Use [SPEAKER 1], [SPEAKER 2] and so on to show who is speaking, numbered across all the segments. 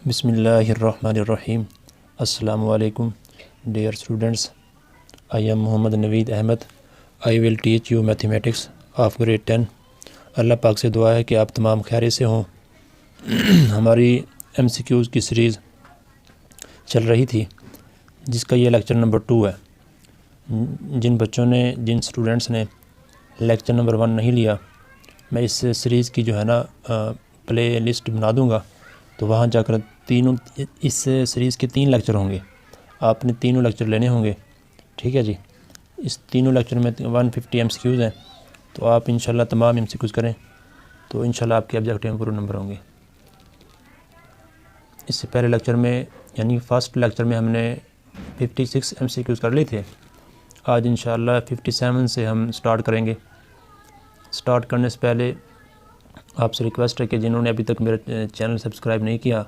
[SPEAKER 1] बिस्मिल्लाहिर्रहमानिर्रहीम। अस्सलामु अलैकुम dear students, I am Mohammad Naveed Ahmed. I will teach you mathematics of grade 10। अल्लाह पाक से दुआ है कि आप तमाम खैरियत से हों। हमारी MCQs की सीरीज़ चल रही थी जिसका ये लेक्चर नंबर 2 है। जिन स्टूडेंट्स ने लेक्चर नंबर 1 नहीं लिया, मैं इस सीरीज़ की जो है ना प्ले लिस्ट बना दूँगा, तो वहाँ जाकर इस सीरीज़ के 3 लेक्चर होंगे। आपने तीनों लेक्चर लेने होंगे, ठीक है जी। इस तीनों लेक्चर में 150 MCQs हैं, तो आप इंशाल्लाह तमाम MCQs करें तो इंशाल्लाह आपके ऑब्जेक्टिव में पूरे नंबर होंगे। इससे पहले लेक्चर में यानी फ़र्स्ट लेक्चर में हमने 56 MCQs कर लिए थे। आज इंशाल्लाह 57 से हम स्टार्ट करेंगे। स्टार्ट करने से पहले आपसे रिक्वेस्ट है कि जिन्होंने अभी तक मेरा चैनल सब्सक्राइब नहीं किया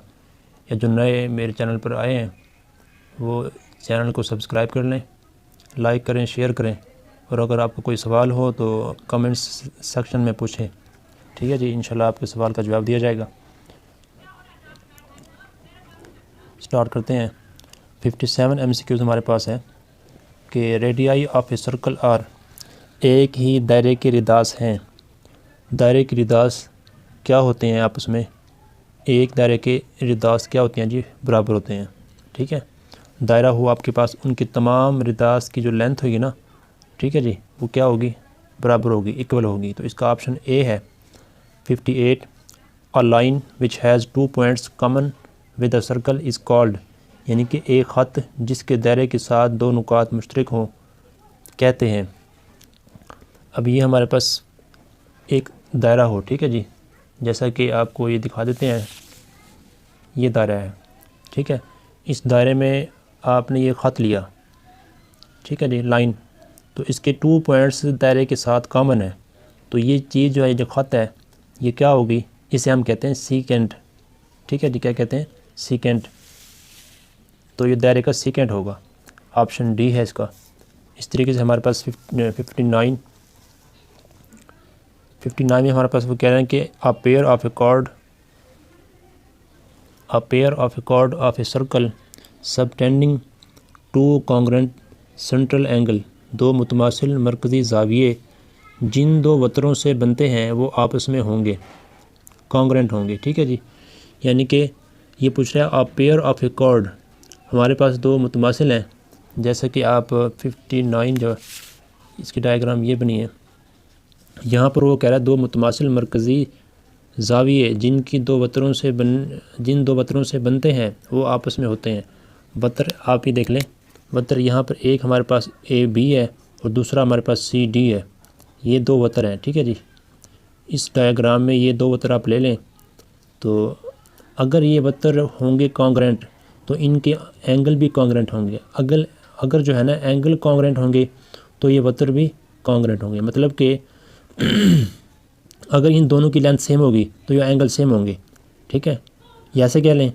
[SPEAKER 1] या जो नए मेरे चैनल पर आए हैं वो चैनल को सब्सक्राइब कर लें, लाइक करें, शेयर करें, और अगर आपको कोई सवाल हो तो कमेंट्स सेक्शन में पूछें, ठीक है जी। इंशाल्लाह आपके सवाल का जवाब दिया जाएगा। स्टार्ट करते हैं। 57 MCQs हमारे पास है कि radii of a circle R, एक ही दायरे के रिदास हैं। दायरे के रिदास क्या होते हैं आपस में? एक दायरे के रिदास क्या होते हैं जी? बराबर होते हैं, ठीक है। दायरा हो आपके पास, उनकी तमाम रिदास की जो लेंथ होगी ना, ठीक है जी, वो क्या होगी? बराबर होगी, इक्वल होगी। तो इसका ऑप्शन ए है। 58 a line which has 2 points common with a circle is called, यानी कि एक ख़त जिसके दायरे के साथ 2 नुकात मुश्तरक हों कहते हैं। अब ये हमारे पास एक दायरा हो, ठीक है जी, जैसा कि आपको ये दिखा देते हैं। ये दायरा है, ठीक है। इस दायरे में आपने ये ख़त लिया, ठीक है जी, लाइन। तो इसके 2 पॉइंट्स दायरे के साथ कॉमन है, तो ये चीज़ जो है, जो ख़त है, ये क्या होगी? इसे हम कहते हैं सीकेंट, ठीक है जी। क्या कहते हैं? सीकेंट। तो ये दायरे का सीकेंट होगा। ऑप्शन डी है इसका। इस तरीके से हमारे पास 59 में हमारे पास वो कह रहे हैं कि a pair of a chord of a circle subtending 2 congruent central angle, 2 मुतमासिल मरकज़ी ज़ाविये जिन 2 वतरों से बनते हैं वो आपस में होंगे, कॉन्ग्रेंट होंगे, ठीक है जी। यानी कि ये पूछ रहा है a pair of a chord, हमारे पास 2 मुतमासिल हैं। जैसे कि आप 59 जो इसकी डायग्राम ये बनी है, यहाँ पर वो कह रहा है 2 मुतमासिल मरकज़ी ज़ाविये जिन 2 वतरों से बनते हैं वो आपस में होते हैं। वतर आप ही देख लें। वतर यहाँ पर एक हमारे पास AB है और दूसरा हमारे पास CD है। ये 2 वतर हैं, ठीक है जी। इस डायग्राम में ये 2 वतर आप ले लें, तो अगर ये वतर होंगे कॉन्ग्रेंट तो इनके एंगल भी कॉन्ग्रेंट होंगे। अगर जो है ना एंगल कॉन्ग्रेंट होंगे तो ये वतर भी कॉन्ग्रेंट होंगे। मतलब कि अगर इन दोनों की लेंथ सेम होगी तो ये एंगल सेम होंगे, ठीक है। या ऐसे कह लें,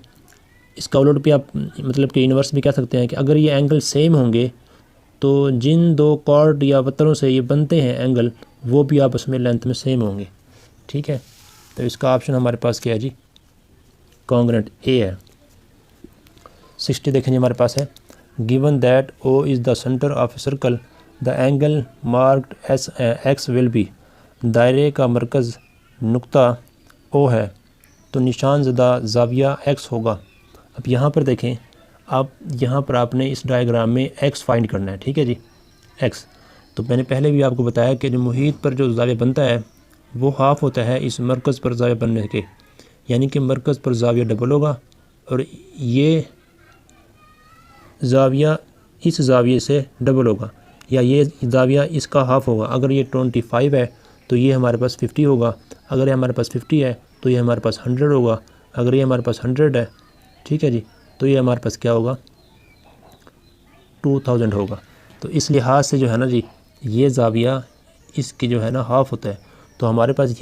[SPEAKER 1] इसका उलट भी आप मतलब कि इन्वर्स भी कह सकते हैं कि अगर ये एंगल सेम होंगे तो जिन 2 कॉर्ड या वतरों से ये बनते हैं एंगल, वो भी आपस में लेंथ में सेम होंगे, ठीक है। तो इसका ऑप्शन हमारे पास क्या है जी? कॉन्ग्रेंट ए है। 60 देखें जी हमारे पास है। Given that O is the centre of a circle the angle marked S x will be, दायरे का मरकज़ नुक्ता O है तो निशान ज़दा ज़ाविया X होगा। अब यहाँ पर देखें, आप यहाँ पर आपने इस डायग्राम में X फाइंड करना है, ठीक है जी, X। तो मैंने पहले भी आपको बताया कि जो मुहीत पर जो ज़ाविया बनता है वो हाफ़ होता है इस मरकज़ पर ज़ाविया बनने के, यानी कि मरकज़ पर ज़ाविया डबल होगा और ये ज़ाविया इस ज़ाविये से डबल होगा, या ये ज़ाविया इसका हाफ़ होगा। अगर ये 25 है तो ये हमारे पास 50 होगा। अगर ये हमारे पास 50 है तो ये हमारे पास 100 होगा। अगर ये हमारे पास 100 है, ठीक है जी, तो ये हमारे पास क्या होगा? 2000 होगा। तो इस लिहाज से जो है ना जी, ये ज़ाविया इसकी जो है ना हाफ़ होता है। तो हमारे पास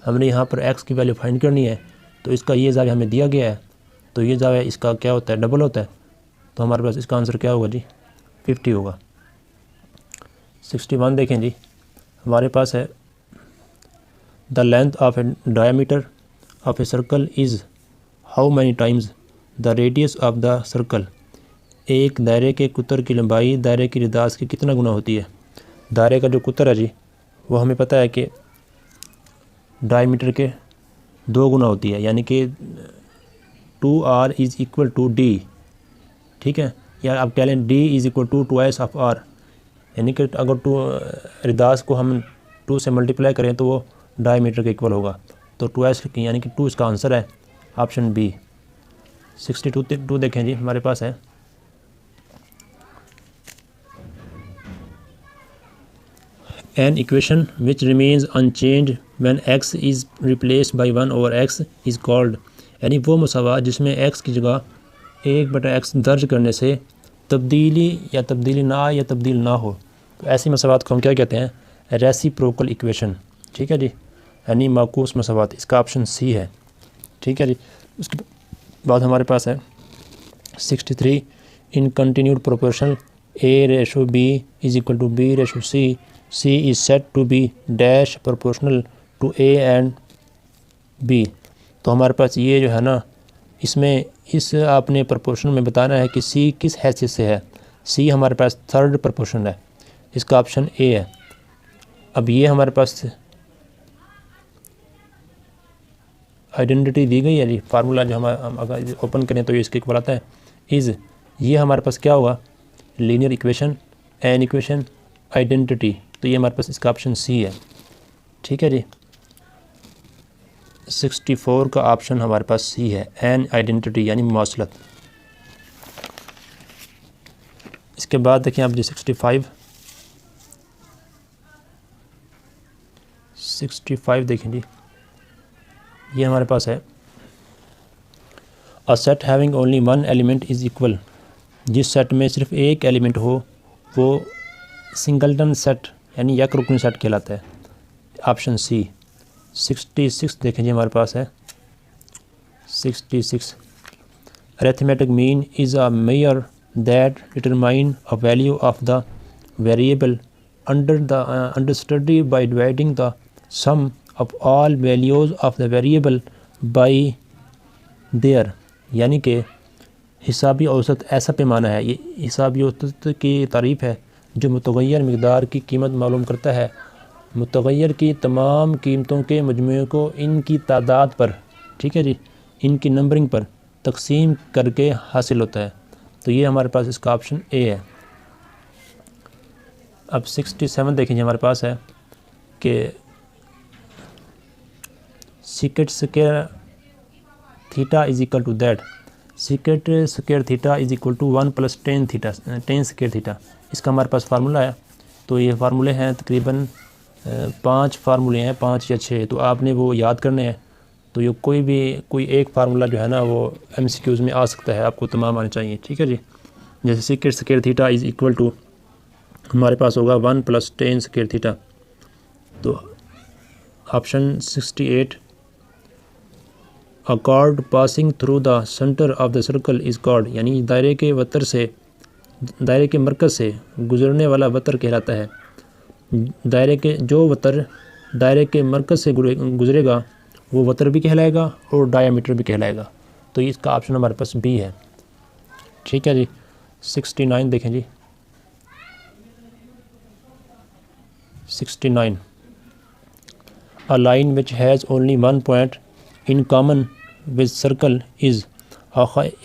[SPEAKER 1] हमने यहाँ पर X की वैल्यू फाइंड करनी है, तो इसका ये ज़ाविया हमें दिया गया है, तो ये ज़ाविया इसका क्या होता है? डबल होता है। तो हमारे पास इसका आंसर क्या होगा जी? 50 होगा। 61 देखें जी, हमारे पास है the length of A diameter of a circle is how many times the radius of the circle, एक दायरे के कुतर की लंबाई दायरे की रिदास की कितना गुना होती है। दायरे का जो कुतर है जी वो हमें पता है कि डायमीटर के 2 गुना होती है, यानी कि 2r is equal to d, ठीक है, या आप कह लें d is equal to twice of r, यानी कि अगर रिदास को हम 2 से मल्टीप्लाई करें तो वो डायमीटर के इक्वल होगा। तो ट्वाइस यानी कि 2 इसका आंसर है ऑप्शन बी। 62 देखें जी हमारे पास है। An equation which remains unchanged when x is replaced by 1 over x is called, यानी वो मसावात जिसमें x की जगह 1/x दर्ज करने से तब्दीली या तब्दीली ना हो, तो ऐसी मसावात को हम क्या कहते हैं, रेसिप्रोकल इक्वेशन, ठीक है जी, यानी माकूस मसावात। इसका ऑप्शन सी है, ठीक है जी। उसके बाद हमारे पास है 63 in continued proportional a/b is equal to b/c, C is said to be dash proportional to A and B। तो हमारे पास ये जो है ना, इसमें इस आपने प्रोपोर्शन में बताना है कि C किस हैसियत से है। C हमारे पास थर्ड प्रोपोर्शन है, इसका ऑप्शन ए है। अब ये हमारे पास आइडेंटिटी दी गई है जी, फार्मूला जो हम अगर ओपन करें तो ये इसके इक्वल आता है इज़, ये हमारे पास क्या होगा, linear equation, an equation, identity, तो ये हमारे पास इसका ऑप्शन सी है, ठीक है जी। 64 का ऑप्शन हमारे पास सी है, एन आइडेंटिटी यानी मुमासलत। इसके बाद देखिए आप जी 65 देखें जी, ये हमारे पास है a set having only one element is equal, जिस सेट में सिर्फ एक एलिमेंट हो वो सिंगलटन सेट यानी एक रुकनी सेट कहलाता है, ऑप्शन सी। 66 देखें जी हमारे पास है 66 arithmetic mean is a measure that determine a value of the variable under study by dividing the sum of all values of the variable by their, यानी कि हिसाबी औसत ऐसा पैमाना है, ये हिसाबी औसत की तारीफ़ है जो मुतग़य्यर मिक़दार की कीमत मालूम करता है, मुतग़य्यर की तमाम कीमतों के मजमूए को इनकी तादाद पर, ठीक है जी, इनकी नंबरिंग पर तकसीम करके हासिल होता है। तो ये हमारे पास इसका ऑप्शन ए है। अब 67 देखेंगे हमारे पास है कि secant square theta is equal to that, secant square theta is equal to 1 + tan square theta, इसका हमारे पास फार्मूला है। तो ये फार्मूले हैं तकरीबन 5 फार्मूले हैं, 5 या 6, तो आपने वो याद करने हैं। तो ये कोई एक फार्मूला जो है ना वो MCQs में आ सकता है, आपको तमाम आने चाहिए, ठीक है जी। जैसे secant square theta is equal to हमारे पास होगा 1 + टेन स्क्वायर थीटा, तो option 68 a chord passing through the centre of the circle is chord, यानी दायरे के मरकज़ से गुज़रने वाला वतर कहलाता है। जो वतर दायरे के मरकज़ से गुज़रेगा वो वतर भी कहलाएगा और डायामीटर भी कहलाएगा। तो इसका ऑप्शन हमारे पास बी है, ठीक है जी। 69 देखें जी 69 a line which has only one point in common with circle is,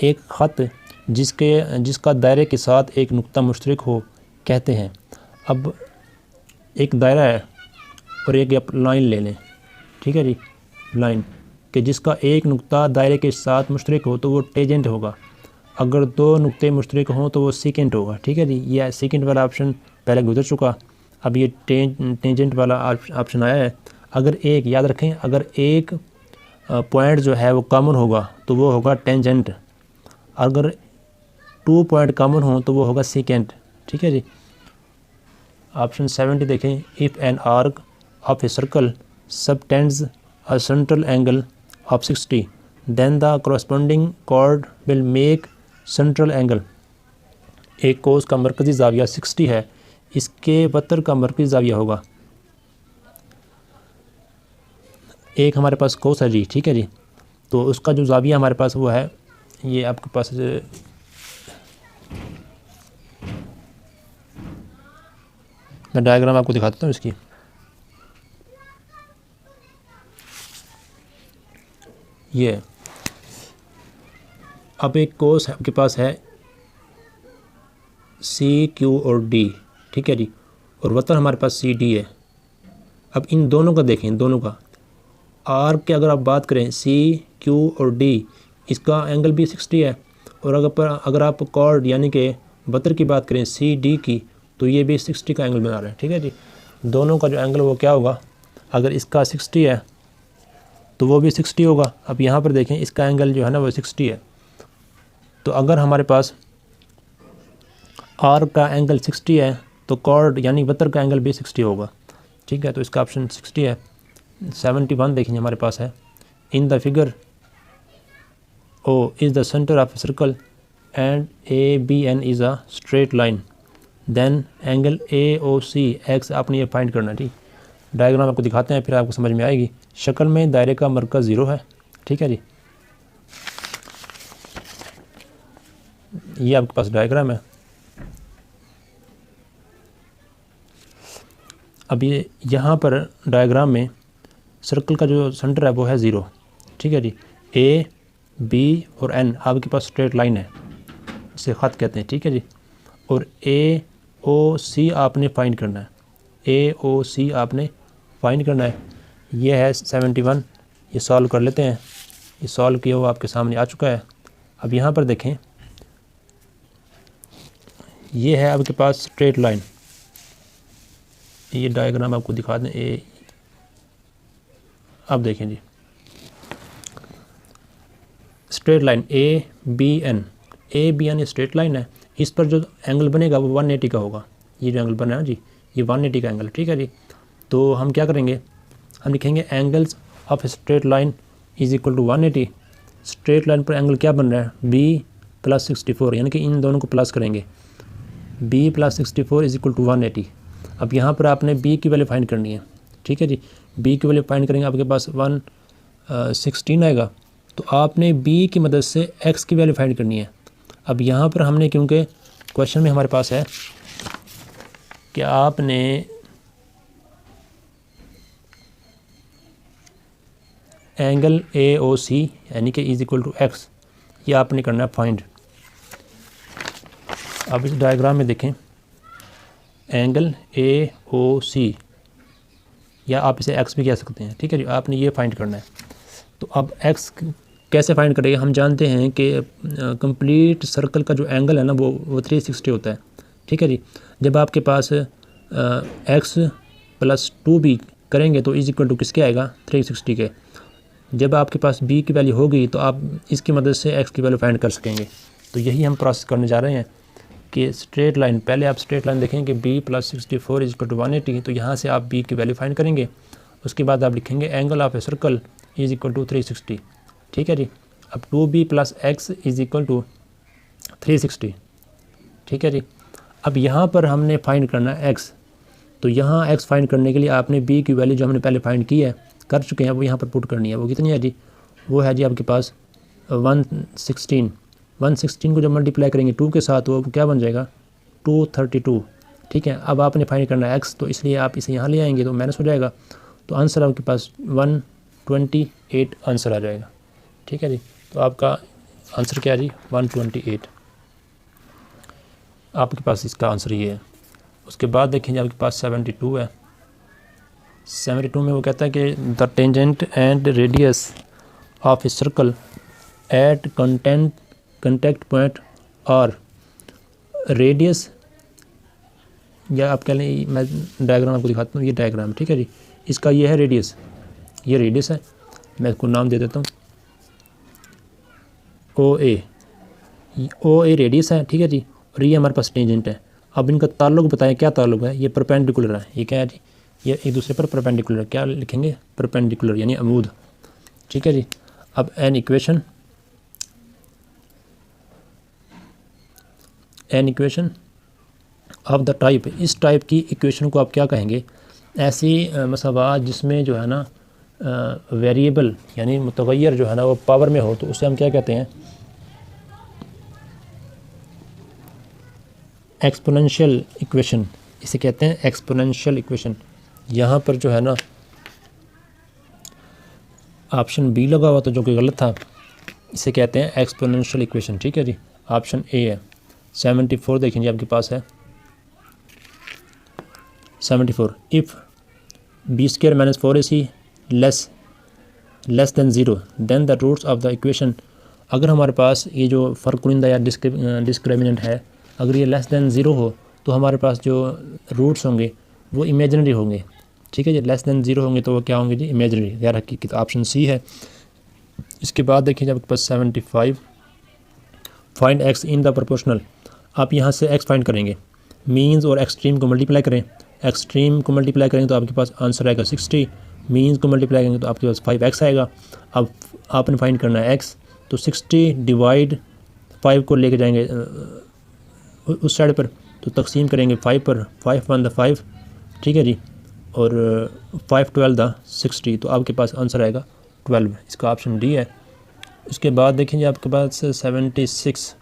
[SPEAKER 1] एक ख़त जिसका दायरे के साथ एक नुक्ता मुश्तरक हो कहते हैं। अब एक दायरा है और एक आप लाइन ले लें, ठीक है जी, लाइन कि जिसका एक नुक्ता दायरे के साथ मुश्तरक हो तो वो टेंजेंट होगा, अगर 2 नुक्ते मुश्तरक हों तो वो सीकेंट होगा, ठीक है जी। यह सीकेंट वाला ऑप्शन पहले गुजर चुका, अब ये टेंजेंट वाला ऑप्शन आया है। अगर एक, याद रखें, अगर एक पॉइंट जो है वो कॉमन होगा तो वो होगा टेंजेंट, अगर 2 पॉइंट कॉमन हों तो वो होगा सीकेंट, ठीक है जी। ऑप्शन 70 देखें if an arc of a circle subtends a central angle of 60 then the corresponding chord will make central angle, एक कोस का मरकज़ी ज़ाविया 60 है, इसके वतर का मरकज़ी ज़ाविया होगा, एक हमारे पास कोस है जी, ठीक है जी, तो उसका जो ज़ाविया हमारे पास वो है ये आपके पास मैं डायग्राम आपको दिखाता हूँ इसकी। ये अब एक कोस आपके पास है सी क्यू और डी, ठीक है जी, और वतन हमारे पास सी डी है। अब इन दोनों का देखें, इन दोनों का आर के अगर आप बात करें सी क्यू और डी, इसका एंगल भी 60 है। और अगर आप कॉर्ड यानी कि वतर की बात करें सी डी की, तो ये भी 60 का एंगल बना रहा है, ठीक है जी। दोनों का जो एंगल वो क्या होगा, अगर इसका 60 है तो वो भी 60 होगा। अब यहाँ पर देखें इसका एंगल जो है ना वो 60 है, तो अगर हमारे पास आर का एंगल 60 है तो कॉर्ड यानी वतर का एंगल भी 60 होगा, ठीक है। तो इसका ऑप्शन 60 है। 71 देखेंगे हमारे पास है, in the figure O is the centre of a circle and A B N is a straight line, then angle A O C X आपने ये फाइंड करना, ठीक। डायग्राम आपको दिखाते हैं फिर आपको समझ में आएगी। शक्ल में दायरे का मरकज़ 0 है, ठीक है जी। ये आपके पास डायग्राम है। अब ये यहाँ पर डायग्राम में सर्कल का जो सेंटर है वो है 0, ठीक है जी। ए बी और एन आपके पास स्ट्रेट लाइन है, इसे ख़त कहते हैं, ठीक है जी। और ए ओ सी आपने फाइंड करना है, ए ओ सी आपने फाइंड करना है। ये है 71, ये सॉल्व कर लेते हैं। ये सॉल्व किया हुआ आपके सामने आ चुका है। अब यहाँ पर देखें, ये है आपके पास स्ट्रेट लाइन। ये डायग्राम आपको दिखा दें। अब देखें जी, स्ट्रेट लाइन ए बी एन ये स्ट्रेट लाइन है। इस पर जो एंगल बनेगा वो 180 का होगा। ये जो एंगल बना है ना जी, ये 180 का एंगल, ठीक है जी। तो हम क्या करेंगे, हम लिखेंगे angles of straight line is equal to 180। Straight line पर एंगल क्या बन रहा है, बी प्लस 64, यानी कि इन दोनों को प्लस करेंगे। B plus 64 is equal to 180। अब यहाँ पर आपने बी की वैल्यू फाइंड करनी है, ठीक है जी। बी की वैल्यू फाइंड करेंगे, आपके पास 116 आएगा। तो आपने बी की मदद से एक्स की वैल्यू फाइंड करनी है। अब यहाँ पर हमने, क्योंकि क्वेश्चन में हमारे पास है कि आपने एंगल ए ओ सी यानी कि इज इक्वल टू एक्स, ये आपने करना है फाइंड। अब इस डायग्राम में देखें, एंगल ए ओ सी, या आप इसे एक्स भी कह सकते हैं, ठीक है जी। आपने ये फाइंड करना है। तो अब एक्स कैसे फाइंड करेंगे, हम जानते हैं कि कंप्लीट सर्कल का जो एंगल है ना वो 360 होता है, ठीक है जी। जब आपके पास एक्स प्लस 2b करेंगे तो इज इक्वल टू किसके आएगा, 360 के। जब आपके पास b की वैल्यू होगी तो आप इसकी मदद से x की वैल्यू फाइंड कर सकेंगे। तो यही हम प्रोसेस करने जा रहे हैं कि स्ट्रेट लाइन, पहले आप स्ट्रेट लाइन देखेंगे b plus 64 is equal to 180, तो यहाँ से आप b की वैल्यू फाइंड करेंगे। उसके बाद आप लिखेंगे angle of a circle is equal to 360, ठीक है जी। अब 2b plus x is equal to 360, ठीक है जी। अब यहाँ पर हमने फाइंड करना है x, तो यहाँ x फाइंड करने के लिए आपने b की वैल्यू जो हमने पहले फाइंड की है, कर चुके हैं, वो यहाँ पर पुट करनी है। वो कितनी है जी, वो है जी आपके पास 116। 116 को जब मल्टीप्लाई करेंगे 2 के साथ वो क्या बन जाएगा, 232, ठीक है। अब आपने फाइंड करना है x, तो इसलिए आप इसे यहाँ ले आएंगे तो माइनस हो जाएगा। तो आंसर आपके पास 128 आंसर आ जाएगा, ठीक है जी। तो आपका आंसर क्या है जी, 128 आपके पास इसका आंसर ये है। उसके बाद देखेंगे आपके पास 72 है। 72 में वो कहता है कि the tangent and radius of a circle eight contact point और रेडियस, या आप कह लें, मैं डायग्राम आपको दिखाता हूँ। ये डायग्राम, ठीक है जी। इसका ये है रेडियस, ये रेडियस है। मैं इसको नाम दे देता हूँ ओ ए रेडियस है, ठीक है जी। और ये हमारे पास टेंजेंट है। अब इनका ताल्लुक बताएं, क्या ताल्लुक है। ये परपेंडिकुलर है, ये क्या है जी, ये एक दूसरे पर परपेंडिकुलर है। क्या लिखेंगे, परपेंडिकुलर यानी अमूद, ठीक है जी। अब an equation of the type, इस टाइप की इक्वेशन को आप क्या कहेंगे, ऐसी मसावात जिसमें जो है ना वेरिएबल यानी मुतगय्यर जो है ना वो पावर में हो, तो उसे हम क्या कहते हैं, एक्सपोनेंशियल इक्वेशन, इसे कहते हैं एक्सपोनेंशियल इक्वेशन। यहाँ पर जो है ना ऑप्शन बी लगा हुआ था जो कि गलत था, इसे कहते हैं एक्सपोनेंशियल इक्वेशन। ठीक है जी, ऑप्शन ए है। 74 देखें जी आपके पास है 74, if B square minus 4ac less than zero then the roots of the equation. अगर हमारे पास ये जो फ़र्क कुनिंदा या डिस्क्रिमिनेंट है, अगर ये लेस देन ज़ीरो हो तो हमारे पास जो रूट्स होंगे वो इमेजिनरी होंगे। ठीक है जी, लेस देन ज़ीरो होंगे तो वो क्या होंगे जी, इमेजिनरी, गैर हकीकी। तो ऑप्शन सी है। इसके बाद देखिए आपके पास 75, find x in the proportional. आप यहाँ से एक्स फाइंड करेंगे, मीन्स और एक्सट्रीम को मल्टीप्लाई करें। एक्सट्रीम को मल्टीप्लाई करेंगे तो आपके पास आंसर आएगा 60, मीन्स को मल्टीप्लाई करेंगे तो आपके पास 5x आएगा। अब आपने फाइंड करना है x, तो 60 डिवाइड 5 को लेके जाएंगे उस साइड पर, तो तकसीम करेंगे 5 पर, 5 1 5, ठीक है जी, और 5 12 60, तो आपके पास आंसर आएगा 12। इसका ऑप्शन डी है। उसके बाद देखेंगे आपके पास 76,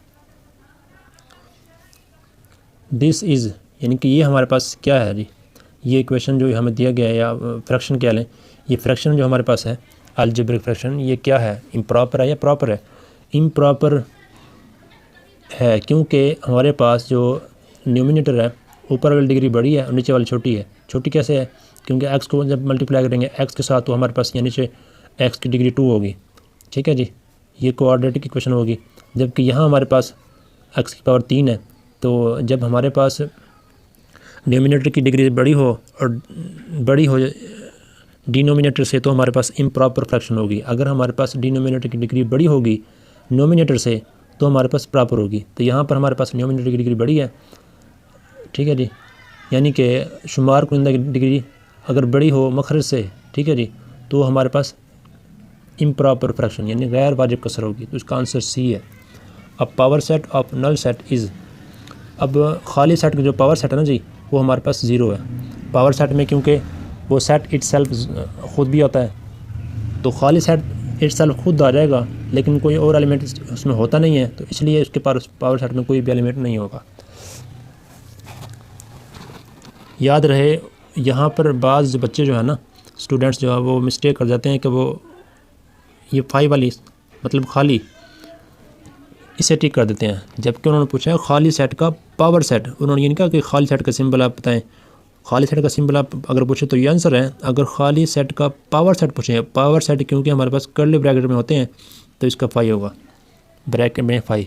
[SPEAKER 1] दिस इज़, यानी कि ये हमारे पास क्या है जी, ये इक्वेशन जो हमें दिया गया है या फ्रैक्शन कह लें, ये फ्रैक्शन जो हमारे पास है अलजेब्रिक फ्रैक्शन, ये क्या है, इम्प्रॉपर है या प्रॉपर है? इम्प्रॉपर है, क्योंकि हमारे पास जो न्यूमिनेटर है ऊपर वाली डिग्री बड़ी है और नीचे वाली छोटी है। छोटी कैसे है? क्योंकि x को जब मल्टीप्लाई करेंगे x के साथ तो हमारे पास या नीचे x की डिग्री 2 होगी। ठीक है जी, ये कोऑर्डिनेटिक इक्वेशन होगी। जबकि यहाँ हमारे पास x की पावर 3 है, तो जब हमारे पास डिनोमिनेटर की डिग्री बड़ी हो और बड़ी हो डिनोमिनेटर से, तो हमारे पास इम्प्रॉपर फ्रैक्शन होगी। अगर हमारे पास डिनोमिनेटर की डिग्री बड़ी होगी नोमिनेटर से, तो हमारे पास प्रॉपर होगी। तो यहाँ पर हमारे पास डिनोमिनेटर की डिग्री बड़ी है, ठीक है जी, यानी कि शुमार कुनिंदा की डिग्री अगर बड़ी हो मखरज से, ठीक है जी, तो हमारे पास इम्प्रॉपर फ्रैक्शन यानी गैर वाजिब कसर होगी। तो इसका आंसर सी है। अब power set of null set is, अब खाली सेट का जो पावर सेट है ना जी, वो हमारे पास ज़ीरो है। पावर सेट में क्योंकि वो सेट इटसेल्फ ख़ुद भी होता है, तो खाली सेट इटसेल्फ खुद आ जाएगा, लेकिन कोई और एलिमेंट उसमें होता नहीं है, तो इसलिए उसके पावर सेट में कोई भी एलिमेंट नहीं होगा। याद रहे, यहाँ पर बाज़ बच्चे जो है ना, स्टूडेंट्स जो है वो मिस्टेक कर जाते हैं कि वो ये 5 वाली मतलब खाली, इसे टिक कर देते हैं। जबकि उन्होंने पूछा है खाली सेट का पावर सेट, उन्होंने ये नहीं कहा कि खाली सेट का सिंबल आप बताएं। खाली सेट का सिंबल आप अगर पूछे तो ये आंसर है। अगर खाली सेट का पावर सेट पूछें, पावर सेट क्योंकि हमारे पास कर्ली ब्रैकेट में होते हैं, तो इसका 5 होगा, ब्रैकेट में 5।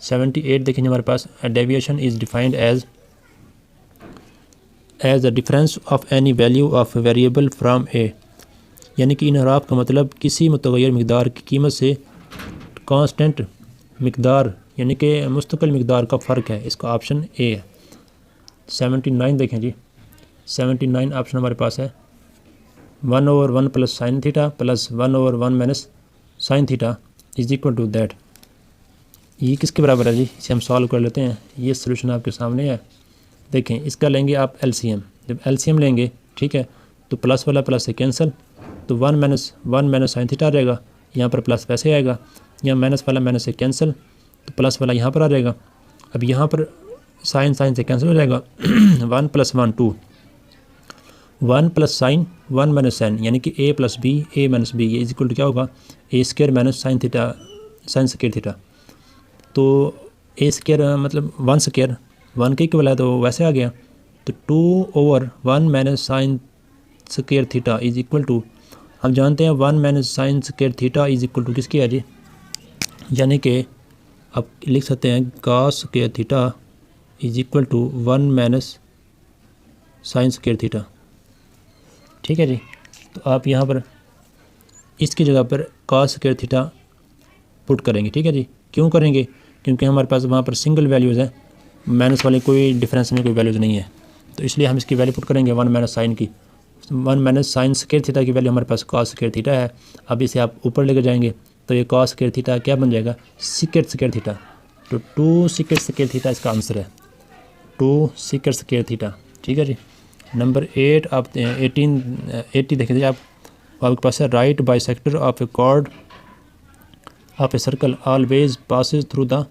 [SPEAKER 1] 78 देखेंगे हमारे पास, deviation is defined as the difference of any value of variable from A, यानी कि इनहराफ का मतलब किसी मुतग़य्यर मिक़दार की कीमत से कांस्टेंट मिक़दार यानी कि मुस्तकिल मिक़दार का फ़र्क है। इसका ऑप्शन ए है। 79 देखें जी, 79 ऑप्शन हमारे पास है 1/1 plus sine theta plus 1/1 minus sine theta is equal to that. ये किसके बराबर है जी? इसे हम सॉल्व कर लेते हैं। ये सोल्यूशन आपके सामने है। देखें, इसका लेंगे आप एलसीएम। जब एलसीएम लेंगे, ठीक है, तो प्लस वाला प्लस से कैंसिल, तो 1 माइनस साइन थीटा आ जाएगा, यहाँ पर प्लस वैसे आएगा, यहाँ माइनस वाला माइनस से कैंसिल, तो प्लस वाला यहाँ पर आ जाएगा। अब यहाँ पर साइन से कैंसिल हो जाएगा 1 + 1 2, 1 प्लस साइन 1 माइनस साइन, यानी कि a + b a - b, ये इज इक्वल टू क्या होगा, a² minus sine theta sine square theta. तो a² मतलब 1² 1 के इक्वल है, तो वैसे आ गया। तो 2/1 minus sine square theta is equal to, हम जानते हैं 1 minus sine square theta is equal to किसकी है जी, यानी कि आप लिख सकते हैं cos square theta is equal to 1 minus sine square theta. ठीक है जी, तो आप यहाँ पर इसकी जगह पर cos स्क्वायर थीटा पुट करेंगे। ठीक है जी, क्यों करेंगे? क्योंकि हमारे पास वहाँ पर सिंगल वैल्यूज़ हैं, माइनस वाली कोई डिफरेंस में कोई वैल्यूज़ नहीं है, तो इसलिए हम इसकी वैल्यू पुट करेंगे 1 माइनस साइन की। 1 माइनस साइन स्क्वायर थीटा की वैल्यू हमारे पास cos स्क्वायर थीटा है। अब इसे आप ऊपर लेकर जाएंगे तो ये cos स्क्वायर थीटा क्या बन जाएगा, सेकेंड स्क्वायर थीटा। तो 2 सेकेंड स्क्वायर थीटा इसका आंसर है, 2 सेकेंड स्क्वायर थीटा। ठीक है जी। नंबर 8 आप 80 देख लीजिए आपके पास है, right bisector of a chord of a circle always passes through the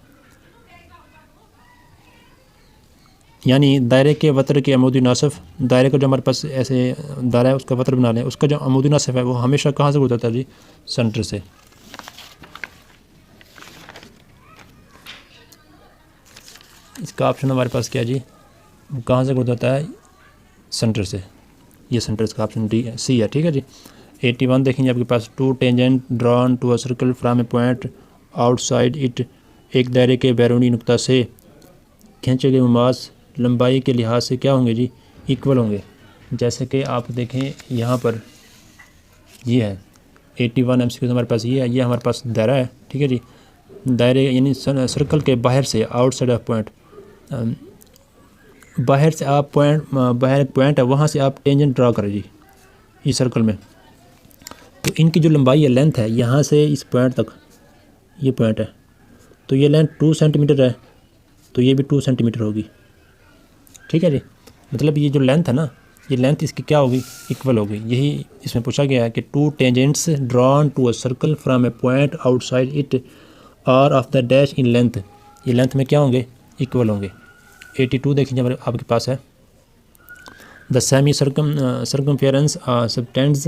[SPEAKER 1] यानी दायरे के वतर के अमूदी नासिफ, दायरे का जो हमारे पास ऐसे दायरा है उसका वतर बना लें, उसका जो अमूदी नासिफ है वो हमेशा कहाँ से गुजरता है जी? सेंटर से। इसका ऑप्शन हमारे पास क्या जी? कहाँ से गुजरता है? सेंटर से। ये सेंटर इसका ऑप्शन डी सी है, ठीक है जी। 81 देखेंगे आपके पास, two tangent drawn to a circle from a point outside it, एक दायरे के बैरूनी नुक्ता से खींचे गए ममाज लंबाई के लिहाज से क्या होंगे जी? इक्वल होंगे। जैसे कि आप देखें यहाँ पर ये है 81 MCQ हमारे पास ये है, ये हमारे पास दायरा है, ठीक है जी। दायरे यानी सर्कल के बाहर से, आउटसाइड ऑफ पॉइंट, बाहर से आप पॉइंट, बाहर एक पॉइंट है वहाँ से आप टेंजेंट ड्रा करें जी इस सर्कल में। तो इनकी जो लंबाई है, लेंथ है, यहाँ से इस पॉइंट तक, ये पॉइंट है, तो ये लेंथ 2 सेंटीमीटर है, तो ये भी 2 सेंटीमीटर होगी, ठीक है जी। मतलब ये जो लेंथ है ना, ये लेंथ इसकी क्या होगी? इक्वल होगी। यही इसमें पूछा गया है कि two tangents drawn to a circle from a point outside it are of the dash in length, ये लेंथ में क्या होंगे? इक्वल होंगे। 82 देखेंगे हमारे आपके पास है, the semi circumference subtends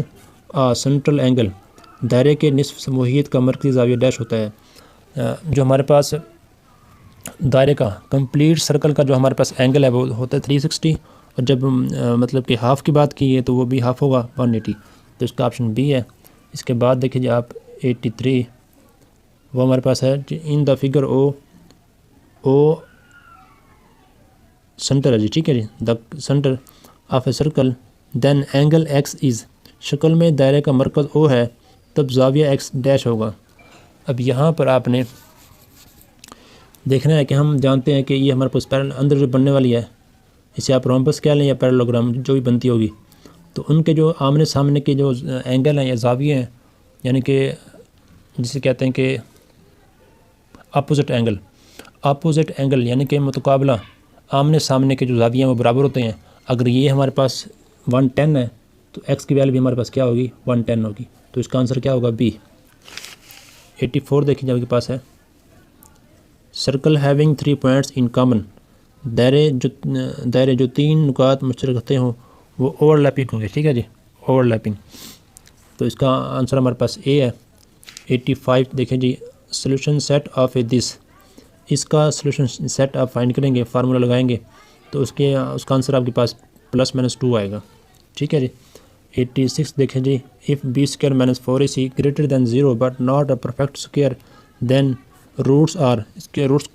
[SPEAKER 1] central angle, दायरे के निस्फ मुहित का मरकज़ी ज़ाविया डैश होता है। जो हमारे पास दायरे का कंप्लीट सर्कल का जो हमारे पास एंगल है वो होता है 360, और जब मतलब कि हाफ़ की बात की है तो वो भी हाफ़ होगा 180, तो इसका ऑप्शन बी है। इसके बाद देखिए आप 83, वो हमारे पास है in the figure O centre है जी, ठीक है जी, the centre of a circle then angle x is, शक्ल में दायरे का मरकज़ ओ है तब ज़ाविया एक्स डैश होगा। अब यहाँ पर आपने देखना है कि हम जानते हैं कि ये हमारे पास अंदर जो बनने वाली है, इसे आप रोम्बस कह लें या पैरेललोग्राम जो भी बनती होगी, तो उनके जो आमने सामने के जो एंगल हैं या ज़ाविये हैं, यानी कि जिसे कहते हैं कि अपोजिट एंगल यानी कि मुतकाबला आमने सामने के जो ज़ाविये हैं वो बराबर होते हैं। अगर ये हमारे पास 110 है तो एक्स की वैल्यू भी हमारे पास क्या होगी? 110 होगी। तो इसका आंसर क्या होगा? बी। 84 देखिए आपके पास है, circle having 3 points in common, दायरे जो 3 नुकात मुश्तरक रखते हों वो ओवरलैपिंग होंगे, ठीक है जी, ओवरलैपिंग। तो इसका आंसर हमारे पास ए है। 85 देखें जी, solution set of a this, इसका सोल्यूशन सेट आप फाइंड करेंगे, फार्मूला लगाएंगे तो उसका आंसर आपके पास +-2 आएगा, ठीक है जी। 86 देखें जी, if b² - 4ac greater than 0 but not a perfect square then roots are, इसके रूट्स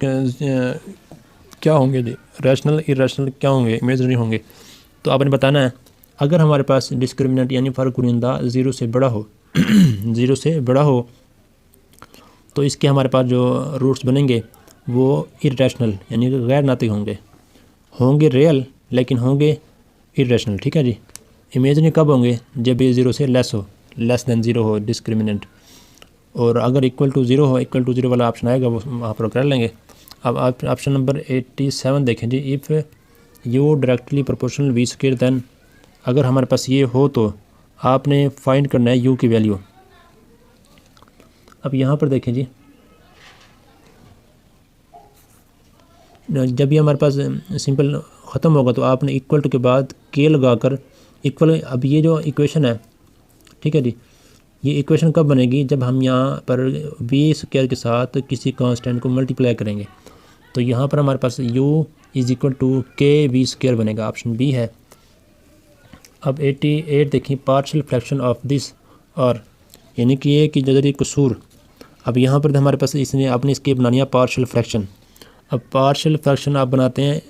[SPEAKER 1] क्या होंगे जी? रैशनल, इरेशनल क्या होंगे? इमेजिनरी होंगे। तो आपने बताना है अगर हमारे पास डिस्क्रिमिनेंट यानी फ़र्क कुरिंदा 0 से बड़ा हो 0 से बड़ा हो तो इसके हमारे पास जो रूट्स बनेंगे वो इरेशनल यानी कि गैर नातिक होंगे रियल लेकिन होंगे इरेशनल, ठीक है जी। इमेजिनरी कब होंगे? जब ये 0 से लेस हो, लेस दैन 0 हो डिस्क्रिमिनेंट, और अगर इक्वल टू 0 हो, इक्वल टू 0 वाला ऑप्शन आएगा वो वहाँ पर कर लेंगे। अब आप ऑप्शन नंबर 87 देखें जी, if you directly proportional v², then अगर हमारे पास ये हो तो आपने फाइंड करना है u की वैल्यू। अब यहाँ पर देखें जी, जब ये हमारे पास सिंपल ख़त्म होगा तो आपने इक्वल टू के बाद के लगाकर इक्वल, अब ये जो इक्वेशन है, ठीक है जी, ये इक्वेशन कब बनेगी? जब हम यहाँ पर v² के साथ किसी कांस्टेंट को मल्टीप्लाई करेंगे, तो यहाँ पर हमारे पास u = kv² बनेगा, ऑप्शन बी है। अब 88 देखिए, पार्शियल फ्रैक्शन ऑफ दिस, और यानी कि ये कि जदरी कसूर। अब यहाँ पर हमारे पास इसने आपने इसकी बनानी है पार्शियल फ्रैक्शन। अब पार्शियल फ्रैक्शन आप बनाते हैं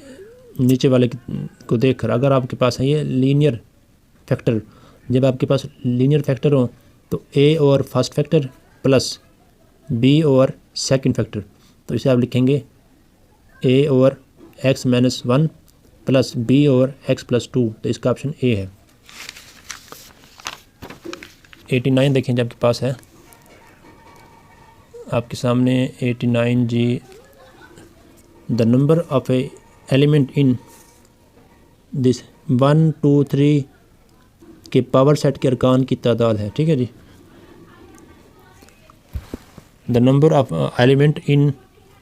[SPEAKER 1] नीचे वाले को देखकर, अगर आपके पास है ये लीनियर फैक्टर, जब आपके पास लीनियर फैक्टर हो तो a और फर्स्ट फैक्टर प्लस b और सेकंड फैक्टर, तो इसे आप लिखेंगे a और x-1 प्लस b और x+2, तो इसका ऑप्शन a है। 89 देखें जब आपके पास है आपके सामने 89 जी, the number of a element in this 1 2 3 के पावर सेट के अरकान की तादाद है, ठीक है जी। The number of element in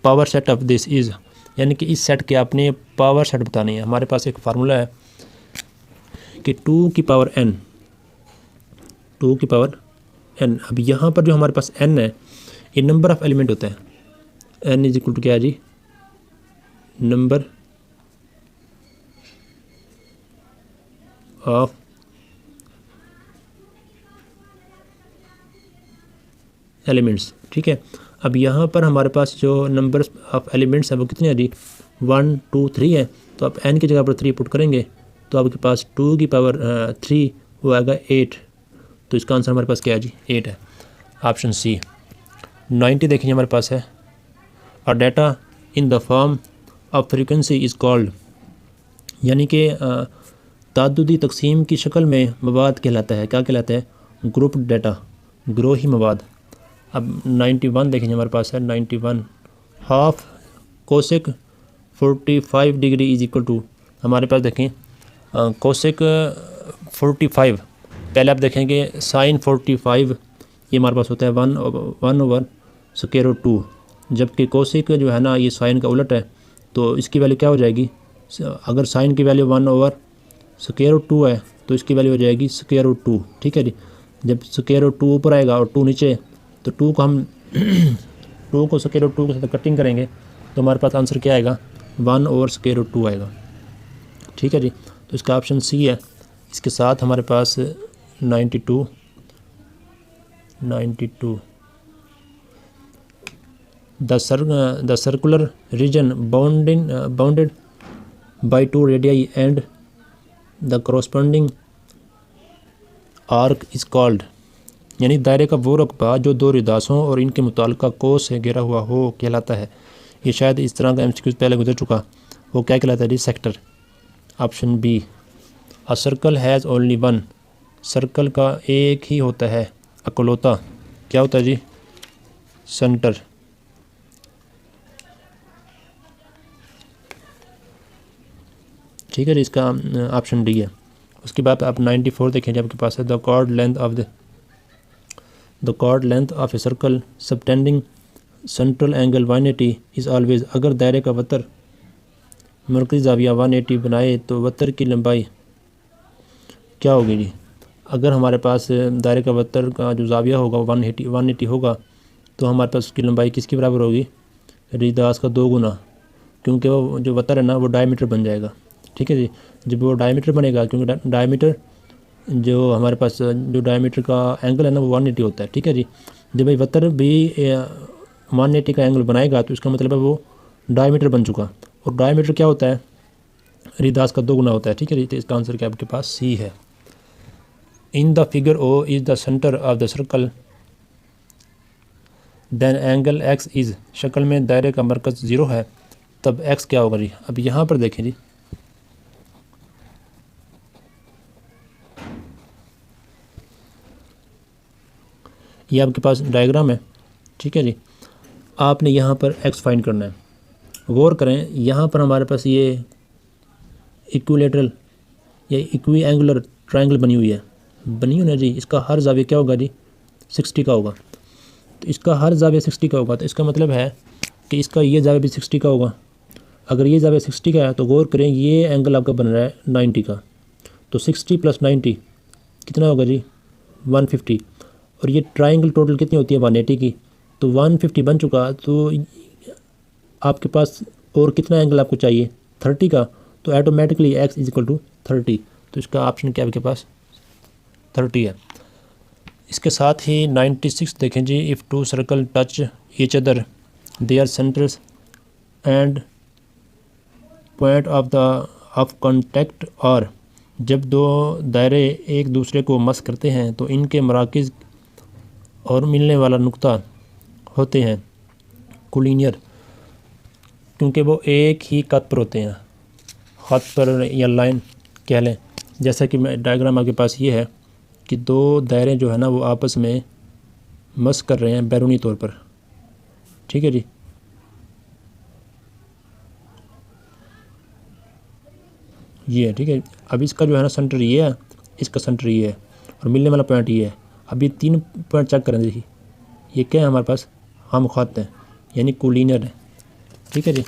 [SPEAKER 1] power set of this is, यानी कि इस सेट के आपने पावर सेट बतानी है। हमारे पास एक फार्मूला है कि 2 की पावर n, 2 की पावर n। अब यहाँ पर जो हमारे पास n है ये नंबर ऑफ़ एलिमेंट होता है। n इज इक्वल टू क्या है जी, नंबर ऑफ एलिमेंट्स, ठीक है। अब यहाँ पर हमारे पास जो नंबर ऑफ एलिमेंट्स है वो कितने हैं जी, 1 2 3 है। तो आप n की जगह पर 3 पुट करेंगे तो आपके पास 2 की पावर 3 वो आएगा 8। तो इसका आंसर हमारे पास क्या है जी, 8 है, ऑप्शन सी। 90 देखिए हमारे पास है, और data in the form of frequency is called, यानी कि ताद्दुदी तकसीम की शक्ल में मवाद कहलाता है, क्या कहलाता है, ग्रुप डाटा, ग्रोही मवाद। अब 91 देखेंगे हमारे पास है, 91 half cosec 45 degree is equal to, हमारे पास देखें कोसेक 45, पहले आप देखेंगे साइन 45 ये हमारे पास होता है 1/2, जबकि कोसेक जो है ना ये साइन का उलट है। तो इसकी वैल्यू क्या हो जाएगी, अगर साइन की वैल्यू 1/2 है तो इसकी वैल्यू हो जाएगी √2, ठीक है जी। जब √2 ऊपर आएगा और 2 नीचे, तो 2 को हम 2 को √2 के साथ कटिंग करेंगे तो हमारे पास आंसर क्या आएगा, 1/√2 आएगा, ठीक है जी। तो इसका ऑप्शन सी है। इसके साथ हमारे पास 92 the circular region bounded by 2 radii and the corresponding arc is called, यानी दायरे का वो रकबा जो 2 रिदासों और इनके मुताल्लिका कोस से घिरा हुआ हो कहलाता है। ये शायद इस तरह का एमसीक्यू पहले गुजर चुका, वो क्या कहलाता है जी, sector, option B. A circle has only one, circle का एक ही होता है अकलौता, क्या होता है जी, सेंटर। ठीक है जी, इसका ऑप्शन डी है। उसके बाद आप 94 देखेंगे, आपके पास है the chord length of a circle subtending central angle 180 is always, अगर दायरे का वतर मरकज़ी ज़ाविया 180 बनाए तो वतर की लंबाई क्या होगी जी। अगर हमारे पास दायरे का वतर का जो ज़ाविया होगा 180 होगा तो हमारे पास उसकी लंबाई किसके बराबर होगी, रिदास का 2 गुना, क्योंकि वो जो वतर है ना वो डायमीटर बन जाएगा, ठीक है जी। जब वो डायमीटर बनेगा, क्योंकि डायमीटर जो हमारे पास जो डायमीटर का एंगल है ना वो 180 होता है, ठीक है जी। जब भाई वतर भी 180 का एंगल बनाएगा तो इसका मतलब है वो डायमीटर बन चुका, और डायमीटर क्या होता है, रिदास का 2 गुना होता है, ठीक है जी। तो इसका आंसर क्या आपके पास सी है। In the figure O is the centre of the circle then angle x is, शक्ल में दायरे का मरकज़ 0 है तब एक्स क्या होगा जी। अब यहाँ पर देखें जी, ये आपके पास डायग्राम है, ठीक है जी। आपने यहाँ पर एक्स फाइंड करना है। गौर करें, यहाँ पर हमारे पास ये इक्विलेटरल या इक्वी एंगुलर ट्रायंगल बनी हुई है जी। इसका हर ज़ाविया क्या होगा जी, 60 का होगा। तो इसका हर ज़ाविया 60 का होगा, तो इसका मतलब है कि इसका ये ज़ाविया भी 60 का होगा। अगर ये ज़ाविया 60 का है तो गौर करें ये एंगल आपका बन रहा है 90 का, तो 60 + 90 कितना होगा जी, 150। और ये ट्रायंगल टोटल कितनी होती है, 180 की, तो 150 बन चुका। तो आपके पास और कितना एंगल आपको चाहिए, 30 का, तो automatically x is equal to 30। तो इसका ऑप्शन क्या आपके पास 30 है। इसके साथ ही 96 देखें जी, if 2 circle touch each other their centres and point of contact, और जब 2 दायरे एक दूसरे को मस करते हैं तो इनके मराकिज़ और मिलने वाला नुक्ता होते हैं कोलिनियर, क्योंकि वो एक ही कत पर होते हैं, ख़त पर या लाइन कह लें। जैसा कि मैं डायग्राम आपके पास ये है कि 2 दायरे जो है ना वो आपस में मस कर रहे हैं बैरूनी तौर पर, ठीक है जी। ये है, ठीक है। अब इसका जो है ना सेंटर ये है, इसका सेंटर ये है, और मिलने वाला पॉइंट ये है। अब ये 3 पॉइंट चेक करें, देखिए ये क्या है हमारे पास, हम ख़त हैं, यानी कोलिनियर है, ठीक है जी।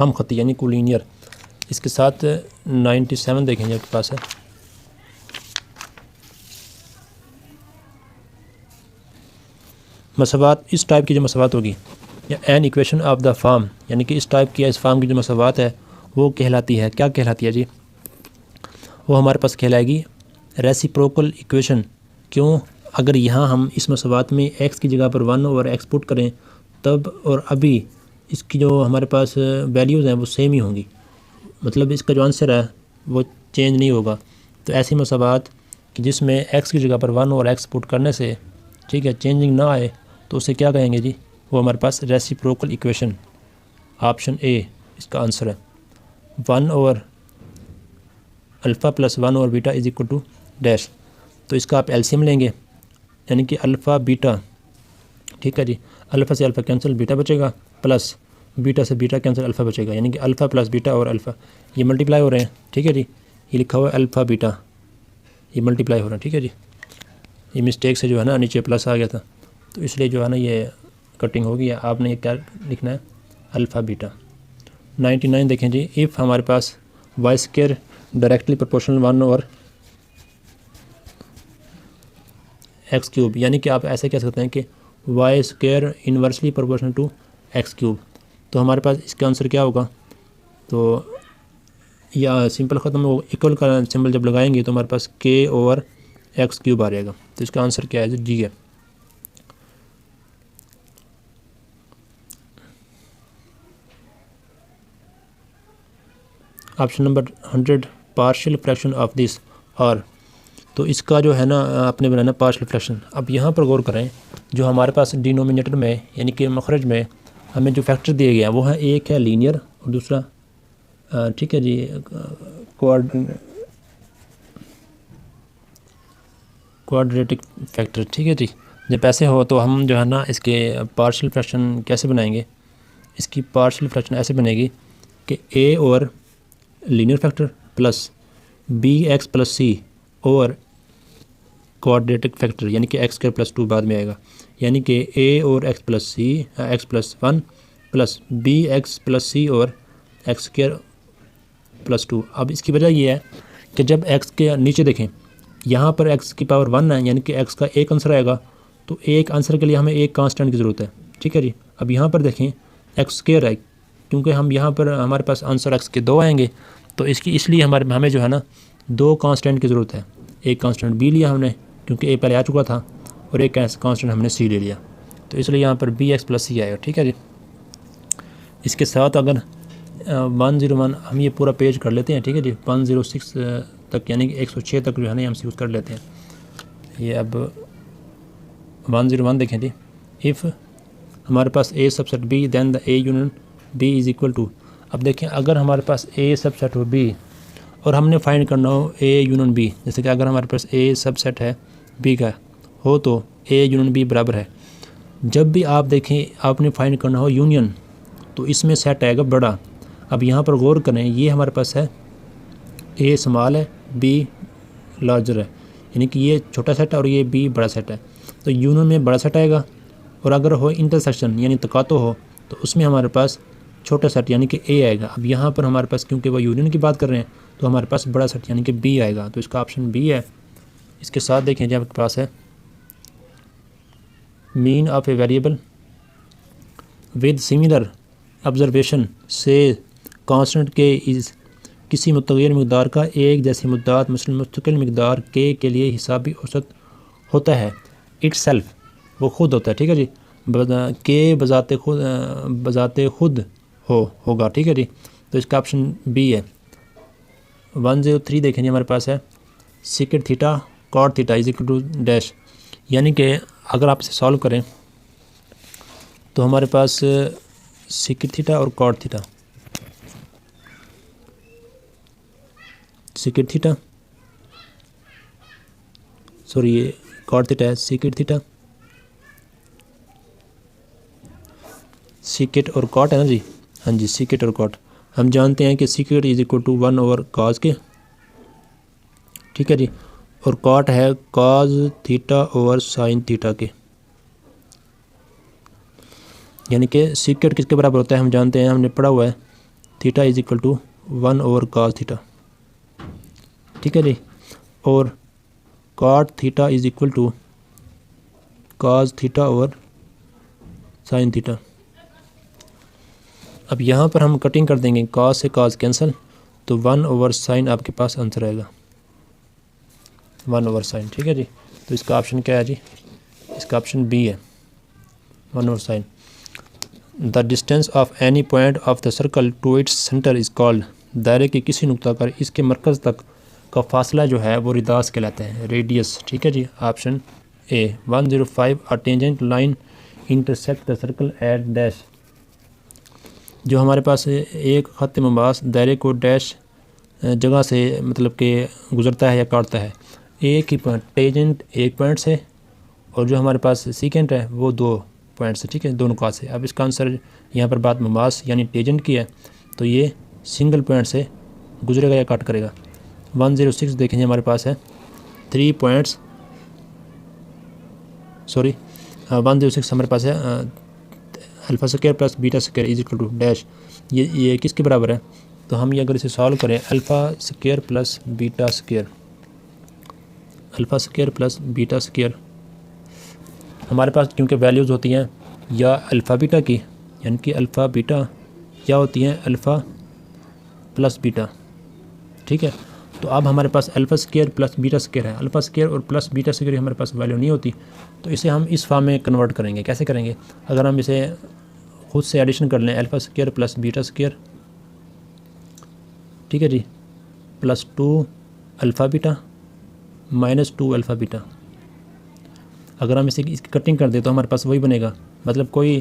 [SPEAKER 1] हम खती यानी कोलिनियर। इसके साथ 97 देखेंगे आपके पास है। मसवात, इस टाइप की जो मसवात होगी या an equation of the form, यानी कि इस टाइप की इस फॉर्म की जो मसवात है वो कहलाती है, क्या कहलाती है जी? वो हमारे पास कहलाएगी रेसिप्रोकल इक्वेशन। क्यों? अगर यहाँ हम इस मसवात में x की जगह पर 1 ओवर x पुट करें तब और अभी इसकी जो हमारे पास वैल्यूज़ हैं वो सेम ही होंगी, मतलब इसका जो आंसर है वो चेंज नहीं होगा। तो ऐसी मसवात कि जिसमें x की जगह पर 1 ओवर x पुट करने से, ठीक है, चेंजिंग ना आए, तो उसे क्या कहेंगे जी? वो हमारे पास रेसिप्रोकल इक्वेशन, ऑप्शन ए इसका आंसर है। 1 over alpha plus 1 over beta is equal to dash. तो इसका आप एलसीएम लेंगे, यानी कि अल्फ़ा बीटा, ठीक है जी, अल्फ़ा से अल्फ़ा कैंसिल, बीटा बचेगा, प्लस बीटा से बीटा कैंसिल, अल्फ़ा बचेगा, यानी कि अल्फ़ा प्लस बीटा और अल्फ़ा ये मल्टीप्लाई हो रहे हैं, ठीक है जी। ये लिखा हुआ है अल्फ़ा बीटा, ये मल्टीप्लाई हो रहा है, ठीक है जी। ये मिस्टेक से जो है ना नीचे प्लस आ गया था, तो इसलिए जो है ना ये कटिंग होगी। आपने ये क्या लिखना है? Alpha beta. 99 देखें जी, इफ़ हमारे पास y square directly proportional 1 over x cube, यानी कि आप ऐसे कह सकते हैं कि y square inversely proportional to x cube. तो हमारे पास इसका आंसर क्या होगा? तो या सिंपल ख़त्म हो, इक्वल का सिंबल जब लगाएंगे तो हमारे पास के ओवर एक्स क्यूब आ जाएगा। तो इसका आंसर क्या है? जी है। Option number 100 partial fraction of this और, तो इसका जो है ना आपने बनाना पार्शियल फ्रैक्शन। अब यहाँ पर गौर करें, जो हमारे पास डिनोमिनेटर में यानी कि मखरज में हमें जो फैक्टर दिए गए हैं वो है, एक है लीनियर और दूसरा ठीक है जी क्वाड्रेटिक फैक्टर, ठीक है जी। जब ऐसे हो तो हम जो है ना इसके पार्शियल फ्रैक्शन कैसे बनाएंगे? इसकी पार्शियल फ्रैक्शन ऐसे बनेगी कि ए और linear factor plus B x plus C और क्वाड्रेटिक फैक्टर, यानी कि एक्स स्क्वायर प्लस 2 बाद में आएगा, यानी कि ए और x plus C x plus 1 plus B x plus C और एक्स स्क्वायर प्लस 2। अब इसकी वजह यह है कि जब एक्स के नीचे देखें, यहाँ पर एक्स की पावर 1 है, यानी कि एक्स का एक आंसर आएगा, तो एक आंसर के लिए हमें एक कांस्टेंट की ज़रूरत है, ठीक है जी। अब यहाँ पर देखें एक्स स्क्वायर है, क्योंकि हम यहाँ पर हमारे पास आंसर एक्स के 2 आएंगे, तो इसलिए हमें जो है ना 2 कांस्टेंट की ज़रूरत है। एक कांस्टेंट बी लिया हमने क्योंकि ए पहले आ चुका था, और एक कांस्टेंट हमने सी ले लिया, तो इसलिए यहाँ पर बी एक्स प्लस सी आएगा, ठीक है जी। इसके साथ अगर 101 हम ये पूरा पेज कर लेते हैं, ठीक है जी, 106 तक यानी कि 106 तक जो है ना हम यूज़ कर लेते हैं। ये अब 101 देखें जी, इफ़ हमारे पास A subset B then the A union B is equal to. अब देखें अगर हमारे पास ए सबसेट हो बी और हमने फाइंड करना हो ए यूनियन बी, जैसे कि अगर हमारे पास ए सबसेट है बी का हो तो ए यूनियन बी बराबर है। जब भी आप देखें आपने फाइंड करना हो यूनियन, तो इसमें सेट आएगा बड़ा। अब यहाँ पर गौर करें, ये हमारे पास है ए स्मॉल है बी लार्जर है, यानी कि ये छोटा सेट है और ये बी बड़ा सेट है, तो यूनियन में बड़ा सेट आएगा। और अगर हो इंटरसेक्शन यानी तकातो हो तो उसमें हमारे पास छोटा सेट यानी कि ए आएगा। अब यहाँ पर हमारे पास क्योंकि वो यूनियन की बात कर रहे हैं तो हमारे पास बड़ा सेट यानी कि बी आएगा, तो इसका ऑप्शन बी है। इसके साथ देखें जो आपके पास है mean of a variable with similar observation से कांस्टेंट के इस किसी मुतगैर मकदार का एक जैसी मुद्दात मुस्तकिल मकदार के लिए हिसाबी औसत होता है। इट्स सेल्फ वो खुद होता है, ठीक है जी, के बजाते खुद होगा, ठीक है जी। तो इसका ऑप्शन बी है। 103 देखें हमारे पास है secant theta cot theta is equal to dash, यानी कि अगर आप इसे सॉल्व करें तो हमारे पास सीकेट थीटा और cot theta, secant theta sorry ये कॉट थीटा है, सीकेट थीटा सीकेट और कॉट है ना जी, हाँ जी सीकेट और कॉट। हम जानते हैं कि secant is equal to 1 over cos के, ठीक है जी, और कॉट है cos theta over sine theta के, यानी कि सीकेट किसके बराबर होता है हम जानते हैं, हमने पढ़ा हुआ है theta is equal to 1 over cos theta, ठीक है जी। और cot theta is equal to cos theta over sin theta. अब यहाँ पर हम कटिंग कर देंगे, cos से cos कैंसिल, तो 1 ओवर sin आपके पास आंसर आएगा, 1 ओवर sin, ठीक है जी। तो इसका ऑप्शन क्या है जी? इसका ऑप्शन बी है, 1 over sin। The distance of any point of the circle to its centre is called, दायरे के किसी नुक्ता पर इसके मरकज़ तक का फासला जो है वो रिदास कहलाता है, रेडियस, ठीक है जी। Option A 105 a tangent line intersect the circle at dash. जो हमारे पास एक ख़त मुबास दायरे को डैश जगह से मतलब कि गुज़रता है या काटता है, एक ही पॉइंट, टेंजेंट एक पॉइंट से और जो हमारे पास सीकेंट है वो 2 पॉइंट से, ठीक है, दोनों का से। अब इसका आंसर यहाँ पर बात मुबास यानी टेंजेंट की है, तो ये सिंगल पॉइंट से गुजरेगा या काट करेगा। 106 देखेंगे हमारे पास है 3 पॉइंट्स, सॉरी 106 हमारे पास है alpha square plus beta square is equal to dash. ये किसके बराबर है? तो हम ये अगर इसे सॉल्व करें, alpha square plus beta square, alpha square plus beta square, हमारे पास क्योंकि वैल्यूज़ होती हैं या अल्फ़ा बीटा की, यानी कि अल्फ़ा बीटा, या होती हैं अल्फ़ा प्लस बीटा, ठीक है। तो अब हमारे पास alpha square plus beta square है, अल्फ़ा स्क्वायर और प्लस बीटा स्क्वायर हमारे पास वैल्यू नहीं होती, तो इसे हम इस फॉर्म में कन्वर्ट करेंगे। कैसे करेंगे? अगर हम इसे खुद से एडिशन कर लें, alpha square plus beta square, ठीक है जी, plus 2 alpha beta minus 2 alpha beta. अगर हम इसे इसकी कटिंग कर दें तो हमारे पास वही बनेगा, मतलब कोई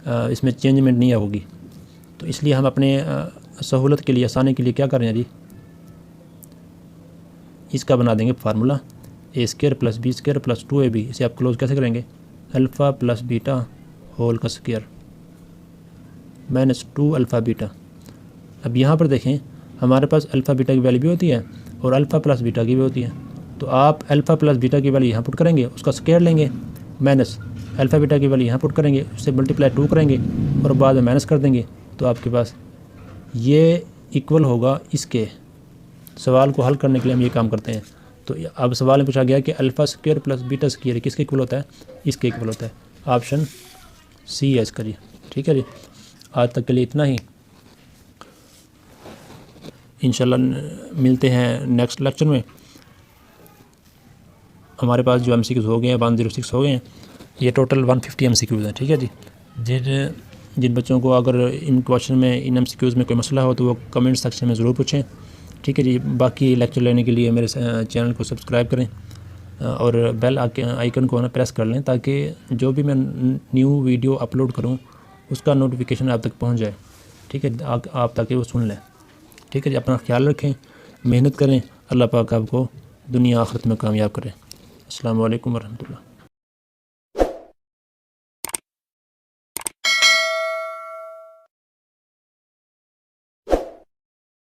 [SPEAKER 1] इसमें चेंजमेंट नहीं होगी। तो इसलिए हम अपने सहूलत के लिए, आसानी के लिए क्या कर रहे हैं जी, इसका बना देंगे formula A square plus B square plus 2ab। इसे आप क्लोज कैसे करेंगे? अल्फ़ा प्लस बीटा होल का स्क्वायर माइनस 2 अल्फ़ा बीटा। अब यहाँ पर देखें हमारे पास अल्फ़ा बीटा की वैल्यू भी होती है और अल्फ़ा प्लस बीटा की भी होती है, तो आप अल्फ़ा प्लस बीटा की वैल्यू यहाँ पुट करेंगे, उसका स्क्वायर लेंगे, माइनस अल्फ़ा बीटा की वैल्यू यहाँ पुट करेंगे, उससे मल्टीप्लाई 2 करेंगे और बाद में माइनस कर देंगे, तो आपके पास ये इक्वल होगा इसके। सवाल को हल करने के लिए हम ये काम करते हैं। तो अब सवाल में पूछा गया कि alpha square plus beta square किसके इक्वल होता है? इसके इक्वल होता है। ऑप्शन सी है इसका जी, ठीक है जी। आज तक के लिए इतना ही, इंशाल्लाह मिलते हैं नेक्स्ट लेक्चर में। हमारे पास जो MCQs हो गए हैं 106 हो गए हैं, ये टोटल 150 MCQs हैं, ठीक है जी। जिन बच्चों को अगर इन क्वेश्चन में, इन MCQs में कोई मसला हो तो वो कमेंट सेक्शन में ज़रूर पूछें, ठीक है जी। बाकी लेक्चर लेने के लिए मेरे चैनल को सब्सक्राइब करें और बेल आइकन को ना प्रेस कर लें, ताकि जो भी मैं न्यू वीडियो अपलोड करूं उसका नोटिफिकेशन आप तक पहुंच जाए, ठीक है, आप ताकि वो सुन लें, ठीक है जी। अपना ख्याल रखें, मेहनत करें, अल्लाह पाक आपको दुनिया आखिरत में कामयाब करें। अस्सलाम वालेकुम वरहमतुल्लाह।